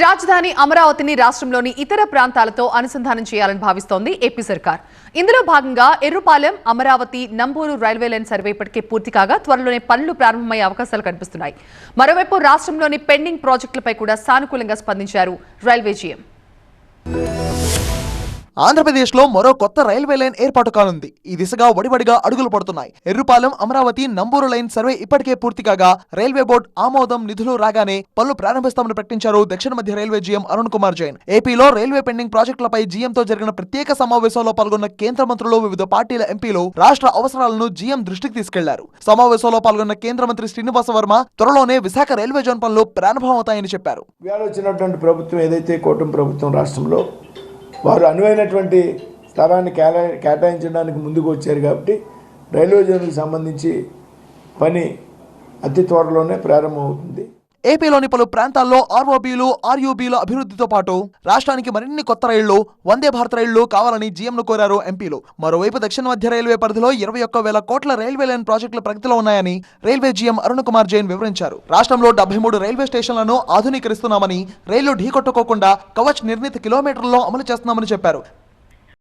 రాజధాని అమరావతిని రాష్ట్రంలోని ఇతర ప్రాంతాలతో అనుసంధానం చేయాలని భావిస్తోంది ఏపీ సర్కార్. ఇందులో భాగంగా Errupalem, Amaravati, Namburu railway line survey ఇప్పటికే పూర్తి కాగా త్వరలోనే పనులు ప్రారంభమయ్యే అవకాశాలు కనిపిస్తున్నాయి. మరోవైపు రాష్ట్రంలోని పెండింగ్ ప్రాజెక్టులపై కూడా సానుకూలంగా స్పందించారు రైల్వే జీఎం. ఆంధ్రప్రదేశ్లో మరో కొత్త రైల్వే లైన్ ఏర్పాటు కానుంది. ఈ దిశగా వడివడిగా అడుగులు పడుతున్నాయి. ఎర్రుపాలెం, అమరావతి, నంబూరు లైన్ సర్వే ఇప్పటికే పూర్తి కాగా రైల్వే బోర్డు ఆమోదం, నిధులు రాగానే పనులు ప్రారంభిస్తామని ప్రకటించారు దక్షిణ మధ్య రైల్వే జీఎం అరుణ్ కుమార్ జైన్. ఏపీలో రైల్వే పెండింగ్ ప్రాజెక్టులపై జీఎంతో జరిగిన ప్రత్యేక సమావేశంలో పాల్గొన్న కేంద్ర మంత్రులు, వివిధ పార్టీల ఎంపీలు రాష్ట్ర అవసరాలను జీఎం దృష్టికి తీసుకెళ్లారు. సమావేశంలో పాల్గొన్న కేంద్ర మంత్రి శ్రీనివాస వర్మ త్వరలోనే విశాఖ రైల్వే జోన్ పనులు ప్రారంభమవుతాయని చెప్పారు. వచ్చినటువంటి ప్రభుత్వం ఏదైతే కూటమి ప్రభుత్వం రాష్ట్రంలో వారు అనువైనటువంటి స్థలాన్ని కేటాయించడానికి ముందుకు వచ్చారు కాబట్టి రైల్వే జోన్కి సంబంధించి పని అతి త్వరలోనే ప్రారంభమవుతుంది. ఏపీలోని పలు ప్రాంతాల్లో ఆర్ఓబీలు, ఆర్యూబీల అభివృద్ధితో పాటు రాష్ట్రానికి మరిన్ని కొత్త రైళ్లు, వందే భారత్ రైళ్లు కావాలని జీఎంను కోరారు ఎంపీలు. మరోవైపు దక్షిణ మధ్య రైల్వే పరిధిలో 21,000 కోట్ల రైల్వే లైన్ ప్రాజెక్టులు ప్రగతిలో ఉన్నాయని రైల్వే జీఎం అరుణ్ కుమార్ జైన్ వివరించారు. రాష్ట్రంలో 73 రైల్వే స్టేషన్లను ఆధునీకరిస్తున్నామని, రైళ్లు ఢీకొట్టుకోకుండా కవచ్ నిర్ణీత కిలోమీటర్లలో అమలు చేస్తున్నామని చెప్పారు.